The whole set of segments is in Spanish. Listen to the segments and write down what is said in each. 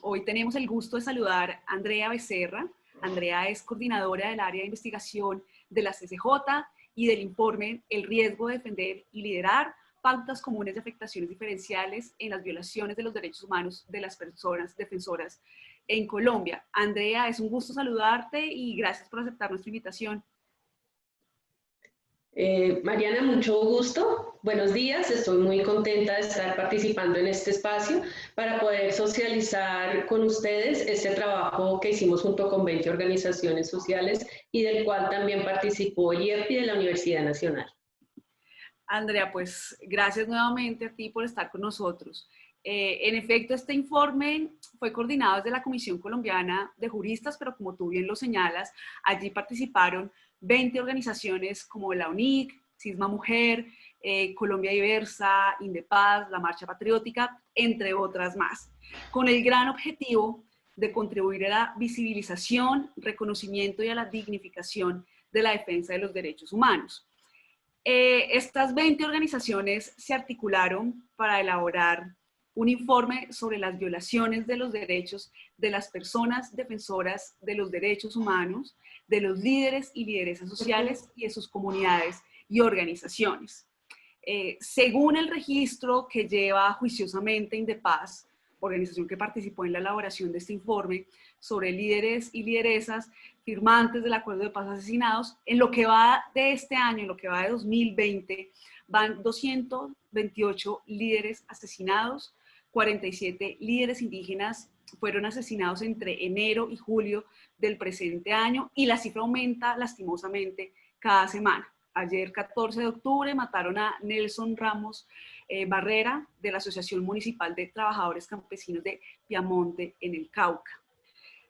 Hoy tenemos el gusto de saludar a Andrea Becerra. Andrea es coordinadora del área de investigación de la CCJ y del informe El riesgo de defender y liderar pautas comunes de afectaciones diferenciales en las violaciones de los derechos humanos de las personas defensoras en Colombia. Andrea, es un gusto saludarte y gracias por aceptar nuestra invitación. Mariana, mucho gusto. Buenos días. Estoy muy contenta de estar participando en este espacio para poder socializar con ustedes este trabajo que hicimos junto con 20 organizaciones sociales y del cual también participó el IEPI de la Universidad Nacional. Andrea, pues gracias nuevamente a ti por estar con nosotros. En efecto, este informe fue coordinado desde la Comisión Colombiana de Juristas, pero como tú bien lo señalas, allí participaron 20 organizaciones como la UNIC, Cisma Mujer, Colombia Diversa, Indepaz, la Marcha Patriótica, entre otras más, con el gran objetivo de contribuir a la visibilización, reconocimiento y a la dignificación de la defensa de los derechos humanos. Estas 20 organizaciones se articularon para elaborar un informe sobre las violaciones de los derechos de las personas defensoras de los derechos humanos, de los líderes y lideresas sociales y de sus comunidades y organizaciones. Según el registro que lleva juiciosamente Indepaz, organización que participó en la elaboración de este informe sobre líderes y lideresas firmantes del Acuerdo de Paz Asesinados, en lo que va de este año, en lo que va de 2020, van 228 líderes asesinados, 47 líderes indígenas fueron asesinados entre enero y julio del presente año y la cifra aumenta lastimosamente cada semana. Ayer, 14 de octubre, mataron a Nelson Ramos Barrera de la Asociación Municipal de Trabajadores Campesinos de Piamonte en el Cauca.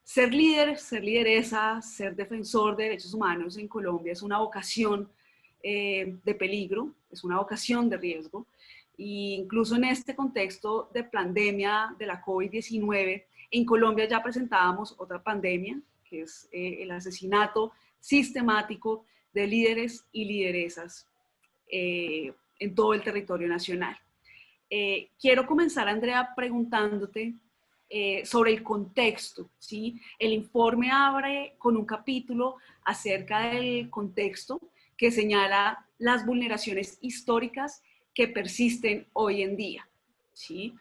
Ser líder, ser lideresa, ser defensor de derechos humanos en Colombia es una vocación de peligro, es una vocación de riesgo. E incluso en este contexto de pandemia de la COVID-19, en Colombia ya presentábamos otra pandemia, que es el asesinato sistemático de líderes y lideresas en todo el territorio nacional. Quiero comenzar, Andrea, preguntándote sobre el contexto, ¿sí? El informe abre con un capítulo acerca del contexto que señala las vulneraciones históricas que persisten hoy en día, ¿sí?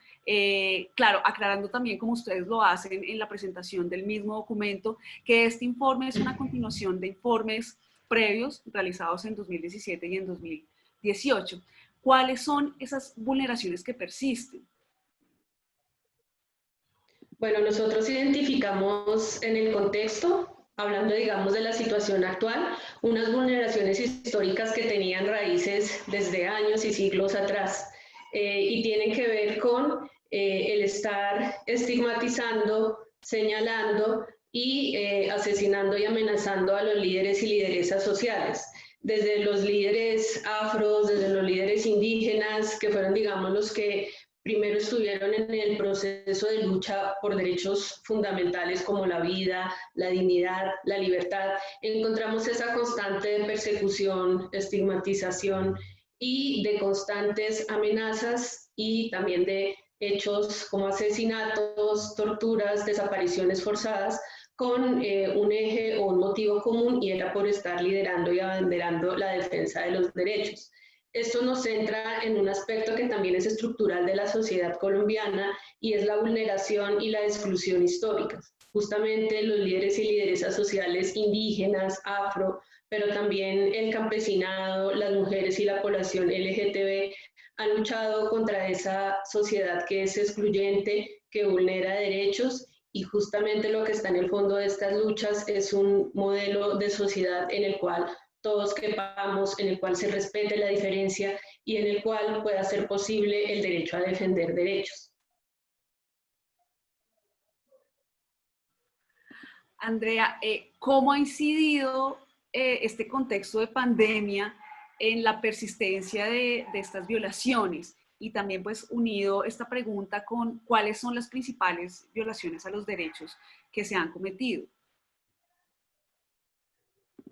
Claro, aclarando también, como ustedes lo hacen en la presentación del mismo documento, que este informe es una continuación de informes previos realizados en 2017 y en 2018. ¿Cuáles son esas vulneraciones que persisten? Bueno, nosotros identificamos en el contexto, hablando digamos de la situación actual, unas vulneraciones históricas que tenían raíces desde años y siglos atrás y tienen que ver con el estar estigmatizando, señalando y asesinando y amenazando a los líderes y lideresas sociales. Desde los líderes afros, desde los líderes indígenas, que fueron digamos los que primero estuvieron en el proceso de lucha por derechos fundamentales como la vida, la dignidad, la libertad. Encontramos esa constante de persecución, estigmatización y de constantes amenazas y también de hechos como asesinatos, torturas, desapariciones forzadas, con un eje o un motivo común, y era por estar liderando y abanderando la defensa de los derechos. Esto nos centra en un aspecto que también es estructural de la sociedad colombiana y es la vulneración y la exclusión histórica. Justamente los líderes y lideresas sociales indígenas, afro, pero también el campesinado, las mujeres y la población LGTB han luchado contra esa sociedad que es excluyente, que vulnera derechos, y justamente lo que está en el fondo de estas luchas es un modelo de sociedad en el cual todos quepamos, en el cual se respete la diferencia y en el cual pueda ser posible el derecho a defender derechos. Andrea, ¿cómo ha incidido este contexto de pandemia en la persistencia de estas violaciones? Y también pues unido esta pregunta con cuáles son las principales violaciones a los derechos que se han cometido.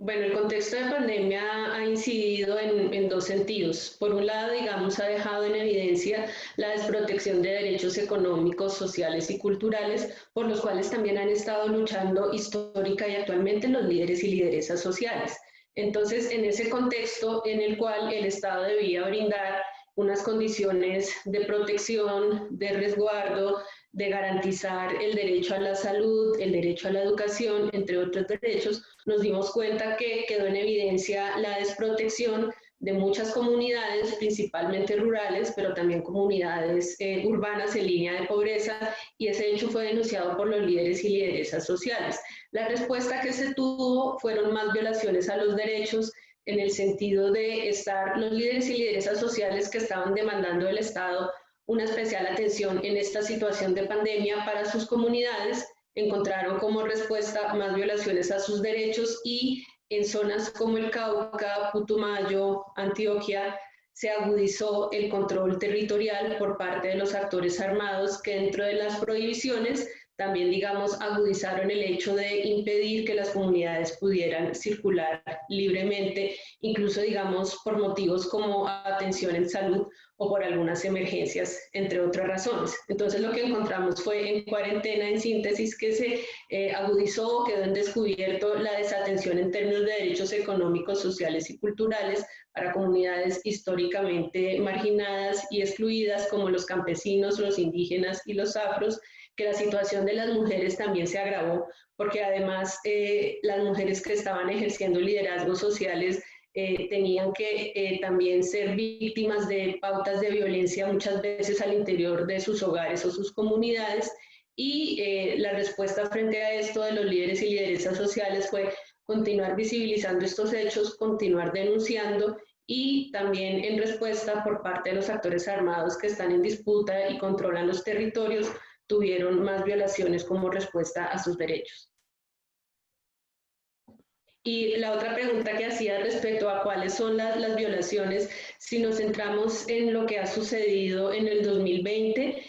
Bueno, el contexto de pandemia ha incidido en dos sentidos. Por un lado, digamos, ha dejado en evidencia la desprotección de derechos económicos, sociales y culturales, por los cuales también han estado luchando histórica y actualmente los líderes y lideresas sociales. Entonces, en ese contexto en el cual el Estado debía brindar unas condiciones de protección, de resguardo, de garantizar el derecho a la salud, el derecho a la educación, entre otros derechos, nos dimos cuenta que quedó en evidencia la desprotección de muchas comunidades, principalmente rurales, pero también comunidades urbanas en línea de pobreza, y ese hecho fue denunciado por los líderes y lideresas sociales. La respuesta que se tuvo fueron más violaciones a los derechos, en el sentido de estar los líderes y lideresas sociales que estaban demandando del Estado una especial atención en esta situación de pandemia para sus comunidades, encontraron como respuesta más violaciones a sus derechos, y en zonas como el Cauca, Putumayo, Antioquia, se agudizó el control territorial por parte de los actores armados que dentro de las prohibiciones también, digamos, agudizaron el hecho de impedir que las comunidades pudieran circular libremente, incluso, digamos, por motivos como atención en salud o por algunas emergencias, entre otras razones. Entonces, lo que encontramos fue en cuarentena, en síntesis, que se agudizó, quedó en descubierto la desatención en términos de derechos económicos, sociales y culturales para comunidades históricamente marginadas y excluidas, como los campesinos, los indígenas y los afros, que la situación de las mujeres también se agravó, porque además las mujeres que estaban ejerciendo liderazgos sociales tenían que también ser víctimas de pautas de violencia muchas veces al interior de sus hogares o sus comunidades, y la respuesta frente a esto de los líderes y lideresas sociales fue continuar visibilizando estos hechos, continuar denunciando, y también en respuesta por parte de los actores armados que están en disputa y controlan los territorios, tuvieron más violaciones como respuesta a sus derechos. Y la otra pregunta que hacía respecto a cuáles son las violaciones, si nos centramos en lo que ha sucedido en el 2020,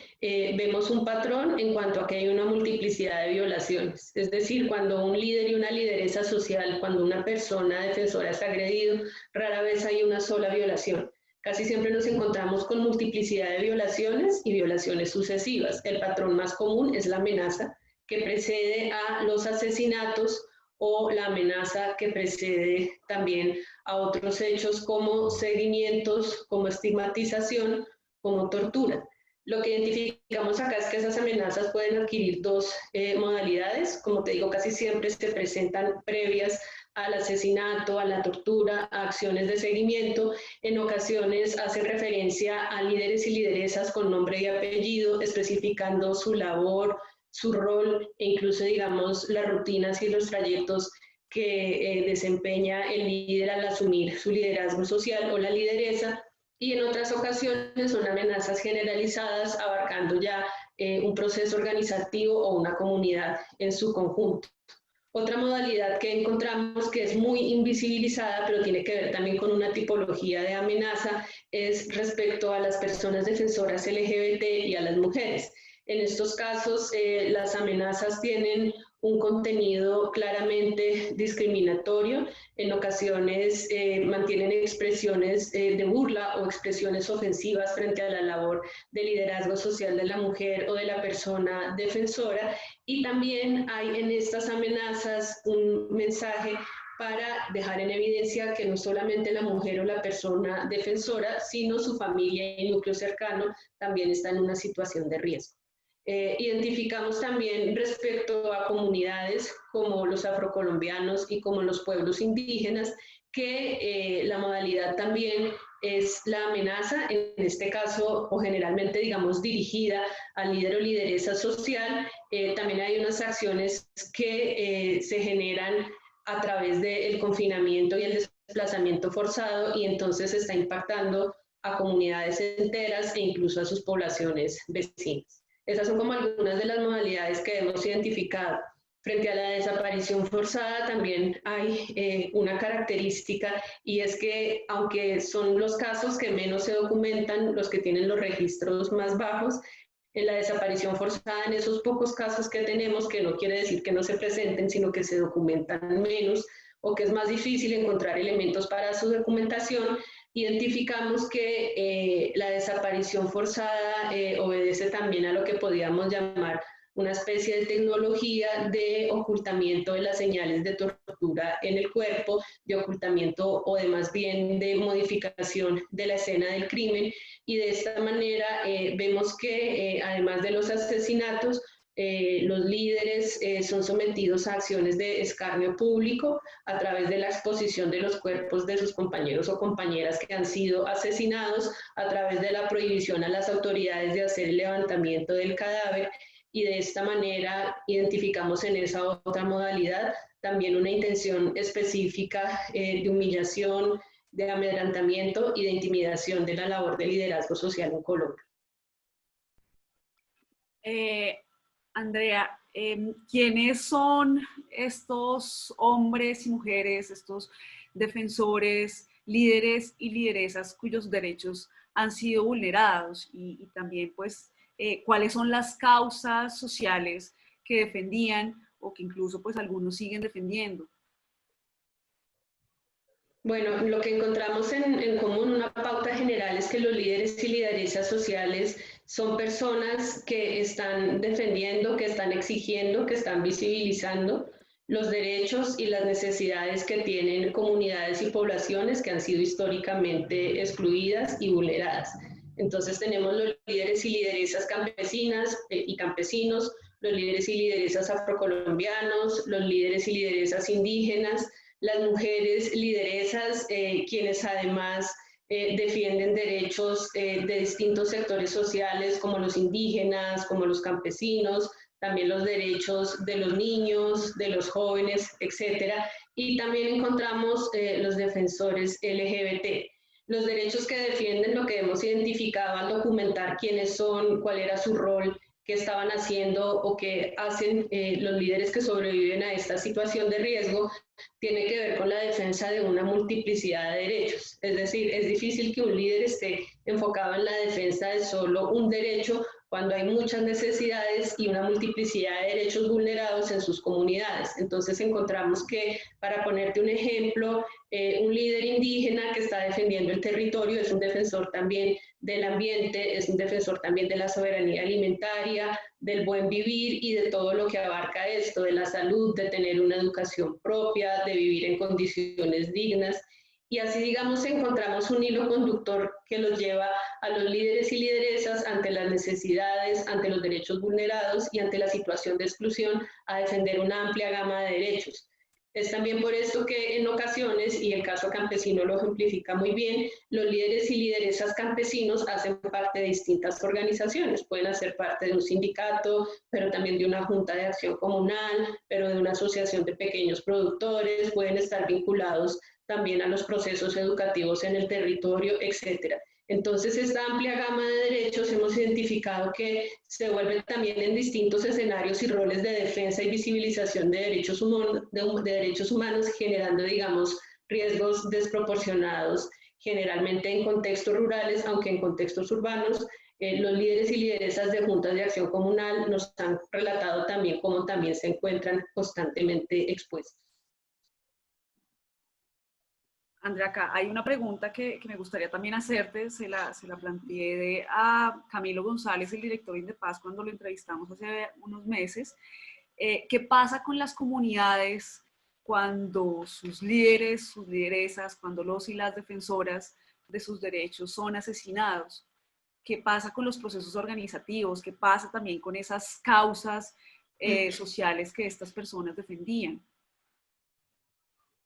vemos un patrón en cuanto a que hay una multiplicidad de violaciones. Es decir, cuando un líder y una lideresa social, cuando una persona defensora es agredido, rara vez hay una sola violación. Casi siempre nos encontramos con multiplicidad de violaciones y violaciones sucesivas. El patrón más común es la amenaza, que precede a los asesinatos, o la amenaza que precede también a otros hechos como seguimientos, como estigmatización, como tortura. Lo que identificamos acá es que esas amenazas pueden adquirir dos modalidades. Como te digo, casi siempre se presentan previas al asesinato, a la tortura, a acciones de seguimiento. En ocasiones hace referencia a líderes y lideresas con nombre y apellido, especificando su labor, su rol e incluso, digamos, las rutinas y los trayectos que desempeña el líder al asumir su liderazgo social o la lideresa. Y en otras ocasiones son amenazas generalizadas, abarcando ya un proceso organizativo o una comunidad en su conjunto. Otra modalidad que encontramos que es muy invisibilizada, pero tiene que ver también con una tipología de amenaza, es respecto a las personas defensoras LGBT y a las mujeres. En estos casos, las amenazas tienen un contenido claramente discriminatorio. En ocasiones mantienen expresiones de burla o expresiones ofensivas frente a la labor de liderazgo social de la mujer o de la persona defensora. Y también hay en estas amenazas un mensaje para dejar en evidencia que no solamente la mujer o la persona defensora, sino su familia y núcleo cercano también está en una situación de riesgo. Identificamos también respecto a comunidades como los afrocolombianos y como los pueblos indígenas que la modalidad también es la amenaza, en este caso, o generalmente, digamos, dirigida al líder o lideresa social. También hay unas acciones que se generan a través del confinamiento y el desplazamiento forzado, y entonces está impactando a comunidades enteras e incluso a sus poblaciones vecinas. Esas son como algunas de las modalidades que hemos identificado. Frente a la desaparición forzada también hay una característica, y es que aunque son los casos que menos se documentan, los que tienen los registros más bajos, en la desaparición forzada, en esos pocos casos que tenemos, que no quiere decir que no se presenten, sino que se documentan menos o que es más difícil encontrar elementos para su documentación, identificamos que la desaparición forzada obedece también a lo que podríamos llamar una especie de tecnología de ocultamiento de las señales de tortura en el cuerpo, de ocultamiento o de más bien de modificación de la escena del crimen, y de esta manera vemos que además de los asesinatos, los líderes son sometidos a acciones de escarnio público a través de la exposición de los cuerpos de sus compañeros o compañeras que han sido asesinados, a través de la prohibición a las autoridades de hacer el levantamiento del cadáver, y de esta manera identificamos en esa otra modalidad también una intención específica de humillación, de amedrentamiento y de intimidación de la labor de liderazgo social en Colombia. Andrea, ¿quiénes son estos hombres y mujeres, estos defensores, líderes y lideresas cuyos derechos han sido vulnerados? Y también, pues, ¿cuáles son las causas sociales que defendían o que incluso, pues, algunos siguen defendiendo? Bueno, lo que encontramos en común, una pauta general, es que los líderes y lideresas sociales son personas que están defendiendo, que están exigiendo, que están visibilizando los derechos y las necesidades que tienen comunidades y poblaciones que han sido históricamente excluidas y vulneradas. Entonces tenemos los líderes y lideresas campesinas y campesinos, los líderes y lideresas afrocolombianos, los líderes y lideresas indígenas, las mujeres lideresas, quienes además defienden derechos de distintos sectores sociales, como los indígenas, como los campesinos, también los derechos de los niños, de los jóvenes, etcétera. Y también encontramos los defensores LGBT. Los derechos que defienden, lo que hemos identificado al documentar quiénes son, cuál era su rol, qué estaban haciendo o qué hacen los líderes que sobreviven a esta situación de riesgo, tiene que ver con la defensa de una multiplicidad de derechos. Es decir, es difícil que un líder esté enfocado en la defensa de solo un derecho cuando hay muchas necesidades y una multiplicidad de derechos vulnerados en sus comunidades. Entonces encontramos que, para ponerte un ejemplo, un líder indígena que está defendiendo el territorio es un defensor también del ambiente, es un defensor también de la soberanía alimentaria, del buen vivir y de todo lo que abarca esto, de la salud, de tener una educación propia, de vivir en condiciones dignas. Y así, digamos, encontramos un hilo conductor que los lleva a los líderes y lideresas ante las necesidades, ante los derechos vulnerados y ante la situación de exclusión a defender una amplia gama de derechos. Es también por esto que en ocasiones, y el caso campesino lo ejemplifica muy bien, los líderes y lideresas campesinos hacen parte de distintas organizaciones. Pueden hacer parte de un sindicato, pero también de una junta de acción comunal, pero de una asociación de pequeños productores, pueden estar vinculados también a los procesos educativos en el territorio, etcétera. Entonces, esta amplia gama de derechos hemos identificado que se vuelven también en distintos escenarios y roles de defensa y visibilización de derechos humanos, generando, digamos, riesgos desproporcionados, generalmente en contextos rurales, aunque en contextos urbanos. Los líderes y lideresas de juntas de acción comunal nos han relatado también cómo también se encuentran constantemente expuestos. Andrea, acá hay una pregunta que me gustaría también hacerte, se la planteé a Camilo González, el director de Indepaz, cuando lo entrevistamos hace unos meses. ¿Qué pasa con las comunidades cuando sus líderes, sus lideresas, cuando los y las defensoras de sus derechos son asesinados? ¿Qué pasa con los procesos organizativos? ¿Qué pasa también con esas causas sociales que estas personas defendían?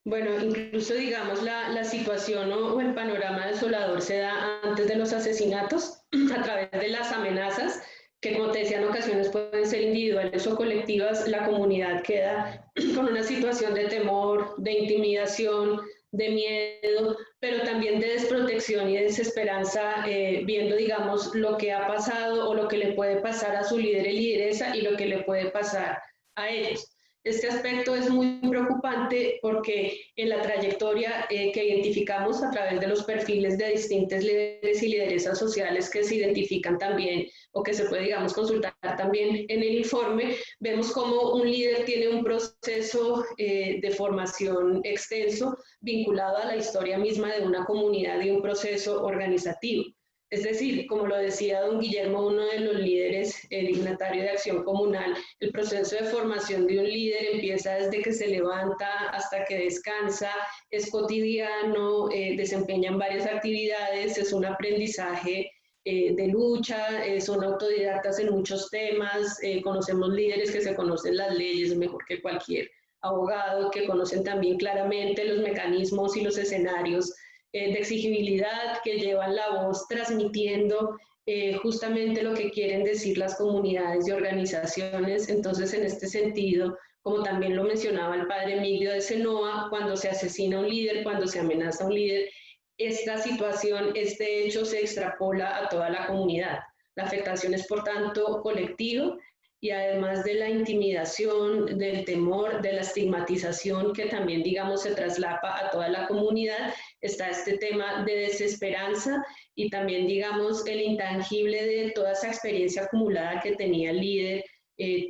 Bueno, incluso, digamos, la situación o el panorama desolador se da antes de los asesinatos a través de las amenazas, que, como te decía, en ocasiones pueden ser individuales o colectivas. La comunidad queda con una situación de temor, de intimidación, de miedo, pero también de desprotección y de desesperanza, viendo, digamos, lo que ha pasado o lo que le puede pasar a su líder y lideresa y lo que le puede pasar a ellos. Este aspecto es muy preocupante porque en la trayectoria que identificamos a través de los perfiles de distintos líderes y lideresas sociales que se identifican también o que se puede, digamos, consultar también en el informe, vemos cómo un líder tiene un proceso de formación extenso vinculado a la historia misma de una comunidad y un proceso organizativo. Es decir, como lo decía don Guillermo, uno de los líderes dignatarios de Acción Comunal, el proceso de formación de un líder empieza desde que se levanta hasta que descansa, es cotidiano, desempeñan varias actividades, es un aprendizaje de lucha, son autodidactas en muchos temas, conocemos líderes que se conocen las leyes mejor que cualquier abogado, que conocen también claramente los mecanismos y los escenarios de exigibilidad, que llevan la voz transmitiendo justamente lo que quieren decir las comunidades y organizaciones. Entonces, en este sentido, como también lo mencionaba el padre Miglio de Senoa, cuando se asesina a un líder, cuando se amenaza a un líder, esta situación, este hecho se extrapola a toda la comunidad. La afectación es, por tanto, colectiva y además de la intimidación, del temor, de la estigmatización que también, digamos, se traslapa a toda la comunidad, está este tema de desesperanza y también, digamos, el intangible de toda esa experiencia acumulada que tenía el líder,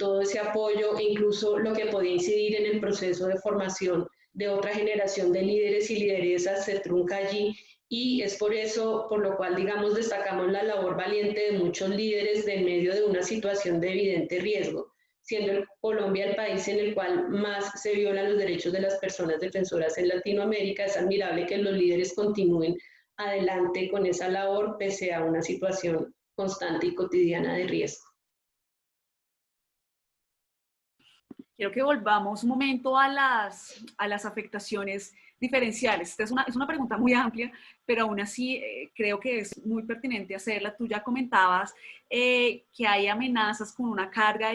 todo ese apoyo e incluso lo que podía incidir en el proceso de formación de otra generación de líderes y lideresas se trunca allí, y es por eso, por lo cual, digamos, destacamos la labor valiente de muchos líderes en medio de una situación de evidente riesgo, siendo Colombia el país en el cual más se violan los derechos de las personas defensoras en Latinoamérica. Es admirable que los líderes continúen adelante con esa labor pese a una situación constante y cotidiana de riesgo. Quiero que volvamos un momento a las afectaciones diferenciales. Esta es una pregunta muy amplia, pero aún así creo que es muy pertinente hacerla. Tú ya comentabas que hay amenazas con una carga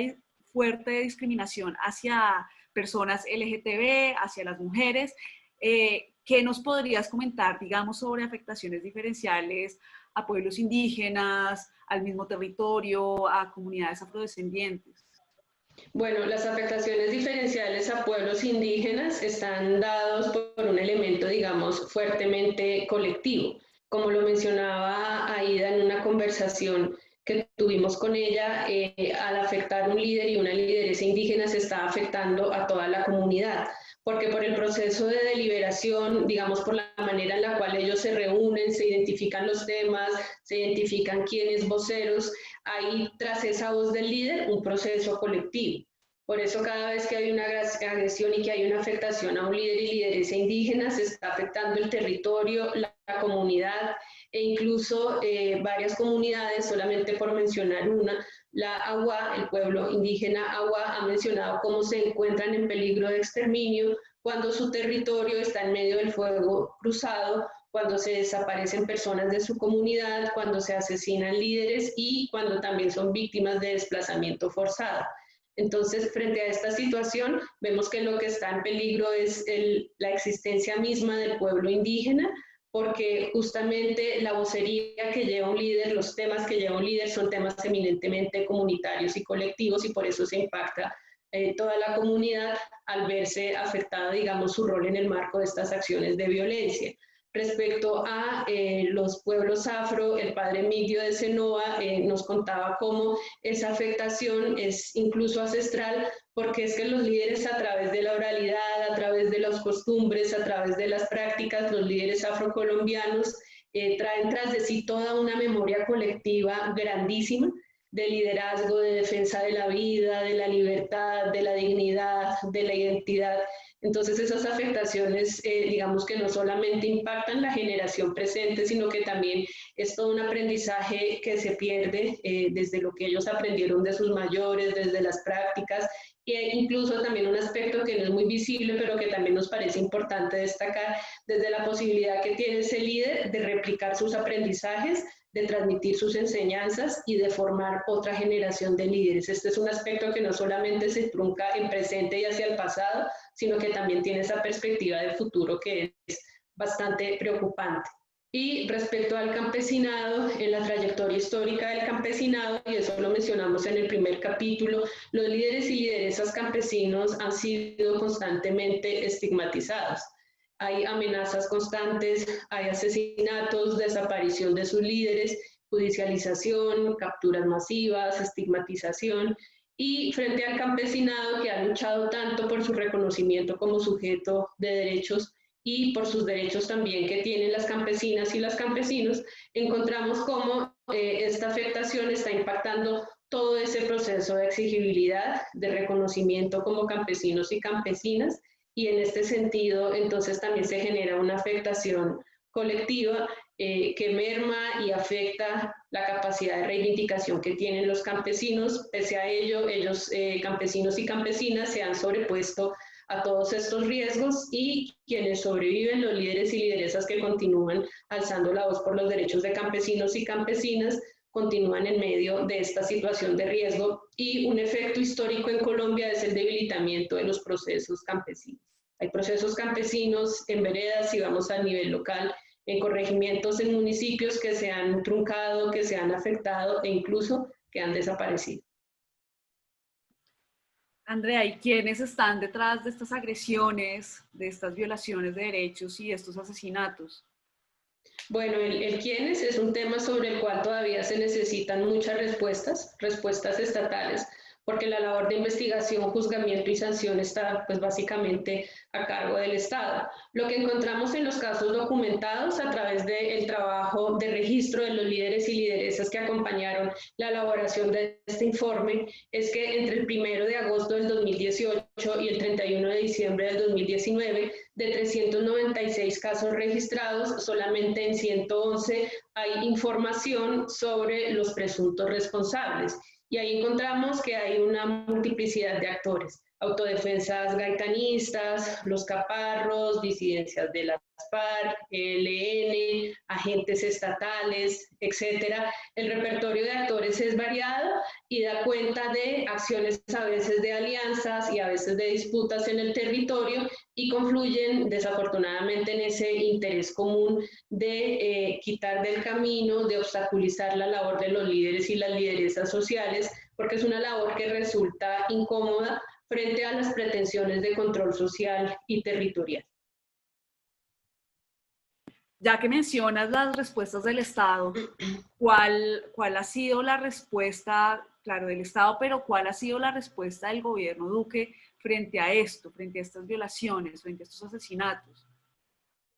fuerte de discriminación hacia personas LGTB, hacia las mujeres. ¿Qué nos podrías comentar, digamos, sobre afectaciones diferenciales a pueblos indígenas, al mismo territorio, a comunidades afrodescendientes? Bueno, las afectaciones diferenciales a pueblos indígenas están dados por un elemento, digamos, fuertemente colectivo. Como lo mencionaba Aida en una conversación que tuvimos con ella, al afectar un líder y una lideresa indígena se está afectando a toda la comunidad, porque por el proceso de deliberación, digamos, por la manera en la cual ellos se reúnen, se identifican los temas, se identifican quiénes voceros, hay tras esa voz del líder un proceso colectivo. Por eso cada vez que hay una agresión y que hay una afectación a un líder y lideresa indígena, se está afectando el territorio, la comunidad e incluso varias comunidades, solamente por mencionar una, la Agua, el pueblo indígena Agua, ha mencionado cómo se encuentran en peligro de exterminio cuando su territorio está en medio del fuego cruzado, cuando se desaparecen personas de su comunidad, cuando se asesinan líderes y cuando también son víctimas de desplazamiento forzado. Entonces, frente a esta situación, vemos que lo que está en peligro es la existencia misma del pueblo indígena, porque justamente la vocería que lleva un líder, los temas que lleva un líder son temas eminentemente comunitarios y colectivos, y por eso se impacta toda la comunidad al verse afectada, digamos, su rol en el marco de estas acciones de violencia. Respecto a los pueblos afro, el padre Miglio de Senoa nos contaba cómo esa afectación es incluso ancestral, porque es que los líderes a través de la oralidad, a través de las costumbres, a través de las prácticas, los líderes afrocolombianos traen tras de sí toda una memoria colectiva grandísima de liderazgo, de defensa de la vida, de la libertad, de la dignidad, de la identidad. Entonces esas afectaciones, digamos que no solamente impactan la generación presente, sino que también es todo un aprendizaje que se pierde desde lo que ellos aprendieron de sus mayores, desde las prácticas, e incluso también un aspecto que no es muy visible, pero que también nos parece importante destacar, desde la posibilidad que tiene ese líder de replicar sus aprendizajes, de transmitir sus enseñanzas y de formar otra generación de líderes. Este es un aspecto que no solamente se trunca en presente y hacia el pasado, sino que también tiene esa perspectiva de futuro que es bastante preocupante. Y respecto al campesinado, en la trayectoria memoria histórica del campesinado, y eso lo mencionamos en el primer capítulo, los líderes y lideresas campesinos han sido constantemente estigmatizados. Hay amenazas constantes, hay asesinatos, desaparición de sus líderes, judicialización, capturas masivas, estigmatización, y frente al campesinado, que ha luchado tanto por su reconocimiento como sujeto de derechos y por sus derechos también que tienen las campesinas y los campesinos, encontramos cómo esta afectación está impactando todo ese proceso de exigibilidad, de reconocimiento como campesinos y campesinas, y en este sentido entonces también se genera una afectación colectiva que merma y afecta la capacidad de reivindicación que tienen los campesinos. Pese a ello, ellos, campesinos y campesinas, se han sobrepuesto a todos estos riesgos, y quienes sobreviven, los líderes y lideresas que continúan alzando la voz por los derechos de campesinos y campesinas, continúan en medio de esta situación de riesgo, y un efecto histórico en Colombia es el debilitamiento de los procesos campesinos. Hay procesos campesinos en veredas, si vamos a nivel local, en corregimientos, en municipios que se han truncado, que se han afectado e incluso que han desaparecido. Andrea, ¿y quiénes están detrás de estas agresiones, de estas violaciones de derechos y de estos asesinatos? Bueno, el quiénes es un tema sobre el cual todavía se necesitan muchas respuestas estatales, porque la labor de investigación, juzgamiento y sanción está pues básicamente a cargo del Estado. Lo que encontramos en los casos documentados a través del trabajo de registro de los líderes y lideresas que acompañaron la elaboración de este informe es que entre el 1 de agosto del 2018 y el 31 de diciembre del 2019, de 396 casos registrados, solamente en 111 hay información sobre los presuntos responsables. Y ahí encontramos que hay una multiplicidad de actores: autodefensas gaitanistas, los caparros, disidencias de las FARC, ELN, agentes estatales, etcétera. El repertorio de actores es variado y da cuenta de acciones a veces de alianzas y a veces de disputas en el territorio, y confluyen desafortunadamente en ese interés común de quitar del camino, de obstaculizar la labor de los líderes y las lideresas sociales, porque es una labor que resulta incómoda frente a las pretensiones de control social y territorial. Ya que mencionas las respuestas del Estado, ¿cuál ha sido la respuesta, claro, del Estado, pero cuál ha sido la respuesta del gobierno Duque frente a esto, frente a estas violaciones, frente a estos asesinatos?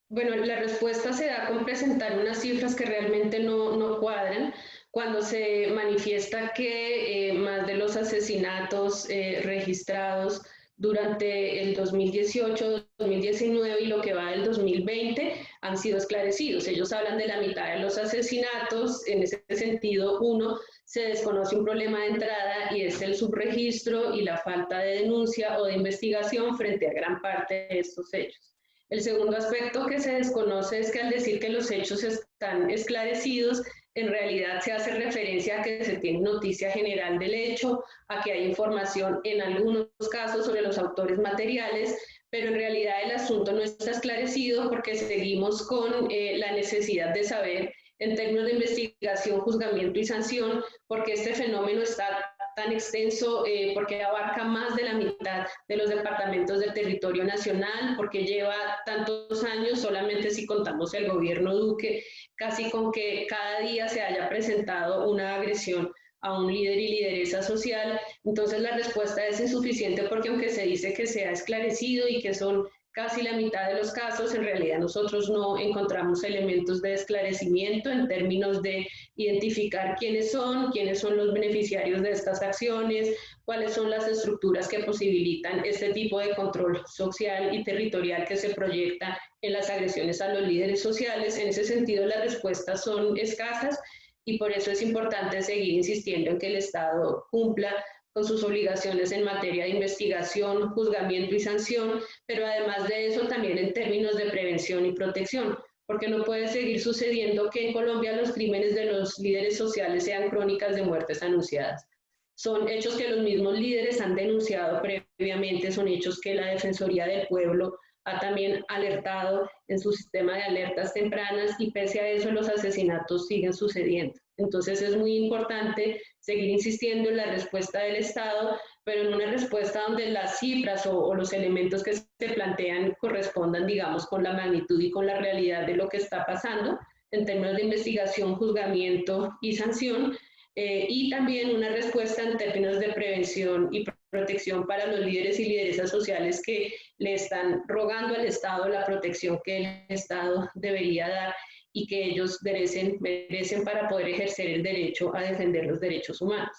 Bueno, la respuesta se da con presentar unas cifras que realmente no cuadran, cuando se manifiesta que más de los asesinatos registrados durante el 2018, 2019 y lo que va del 2020 han sido esclarecidos. Ellos hablan de la mitad de los asesinatos. En ese sentido, uno, se desconoce un problema de entrada, y es el subregistro y la falta de denuncia o de investigación frente a gran parte de estos hechos. El segundo aspecto que se desconoce es que al decir que los hechos están esclarecidos, en realidad se hace referencia a que se tiene noticia general del hecho, a que hay información en algunos casos sobre los autores materiales, pero en realidad el asunto no está esclarecido porque seguimos con la necesidad de saber, en términos de investigación, juzgamiento y sanción, porque este fenómeno está tan extenso, porque abarca más de la mitad de los departamentos del territorio nacional, porque lleva tantos años, solamente si contamos el gobierno Duque, casi con que cada día se haya presentado una agresión a un líder y lideresa social. Entonces la respuesta es insuficiente, porque aunque se dice que se ha esclarecido y que son casi la mitad de los casos, en realidad nosotros no encontramos elementos de esclarecimiento en términos de identificar quiénes son los beneficiarios de estas acciones, cuáles son las estructuras que posibilitan este tipo de control social y territorial que se proyecta en las agresiones a los líderes sociales. En ese sentido, las respuestas son escasas, y por eso es importante seguir insistiendo en que el Estado cumpla con sus obligaciones en materia de investigación, juzgamiento y sanción, pero además de eso también en términos de prevención y protección, porque no puede seguir sucediendo que en Colombia los crímenes de los líderes sociales sean crónicas de muertes anunciadas. Son hechos que los mismos líderes han denunciado previamente, son hechos que la Defensoría del Pueblo ha también alertado en su sistema de alertas tempranas y pese a eso los asesinatos siguen sucediendo. Entonces es muy importante seguir insistiendo en la respuesta del Estado, pero en una respuesta donde las cifras o los elementos que se plantean correspondan, digamos, con la magnitud y con la realidad de lo que está pasando en términos de investigación, juzgamiento y sanción, y también una respuesta en términos de prevención y protección para los líderes y lideresas sociales que le están rogando al Estado la protección que el Estado debería dar y que ellos merecen para poder ejercer el derecho a defender los derechos humanos.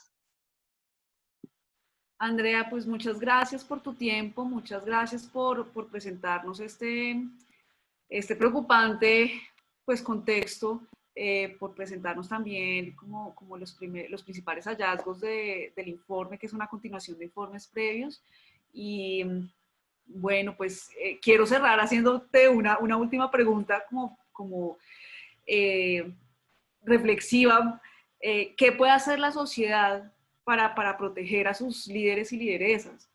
Andrea, pues muchas gracias por tu tiempo, muchas gracias por presentarnos este preocupante pues, contexto, por presentarnos también como los principales hallazgos del informe, que es una continuación de informes previos. Y bueno, pues quiero cerrar haciéndote una última pregunta como reflexiva. ¿Qué puede hacer la sociedad para proteger a sus líderes y lideresas?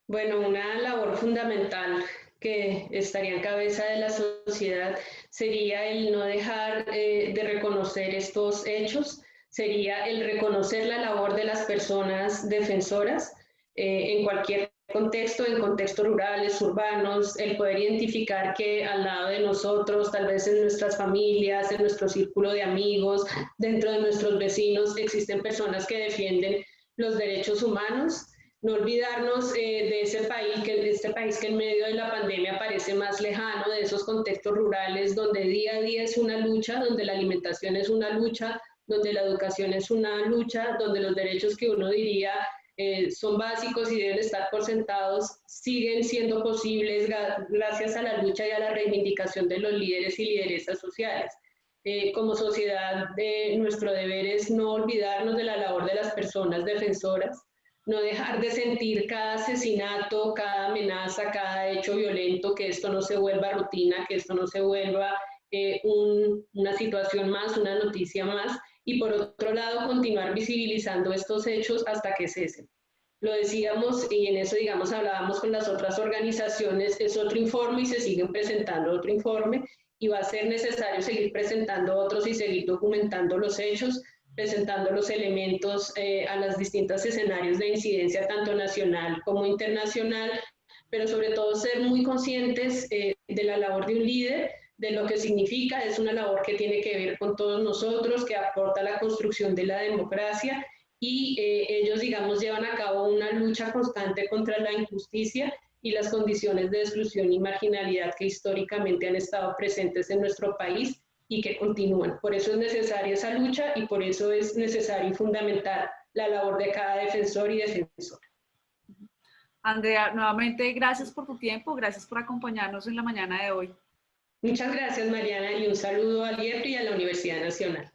Bueno, una labor fundamental que estaría en cabeza de la sociedad sería el no dejar de reconocer estos hechos, sería el reconocer la labor de las personas defensoras en cualquier contexto, en contextos rurales, urbanos, el poder identificar que al lado de nosotros, tal vez en nuestras familias, en nuestro círculo de amigos, dentro de nuestros vecinos, existen personas que defienden los derechos humanos. No olvidarnos de este país que en medio de la pandemia parece más lejano, de esos contextos rurales donde día a día es una lucha, donde la alimentación es una lucha, donde la educación es una lucha, donde los derechos que uno diría son básicos y deben estar por sentados, siguen siendo posibles gracias a la lucha y a la reivindicación de los líderes y lideresas sociales. Como sociedad, nuestro deber es no olvidarnos de la labor de las personas defensoras, no dejar de sentir cada asesinato, cada amenaza, cada hecho violento, que esto no se vuelva rutina, que esto no se vuelva una situación más, una noticia más, y por otro lado continuar visibilizando estos hechos hasta que cesen. Lo decíamos y en eso, digamos, hablábamos con las otras organizaciones, es otro informe y se siguen presentando otro informe y va a ser necesario seguir presentando otros y seguir documentando los hechos, presentando los elementos a los distintos escenarios de incidencia, tanto nacional como internacional, pero sobre todo ser muy conscientes de la labor de un líder, de lo que significa, es una labor que tiene que ver con todos nosotros, que aporta a la construcción de la democracia y ellos, digamos, llevan a cabo una lucha constante contra la injusticia y las condiciones de exclusión y marginalidad que históricamente han estado presentes en nuestro país y que continúan. Por eso es necesaria esa lucha y por eso es necesario y fundamental la labor de cada defensor y defensora. Andrea, nuevamente gracias por tu tiempo, gracias por acompañarnos en la mañana de hoy. Muchas gracias, Mariana, y un saludo al IEP y a la Universidad Nacional.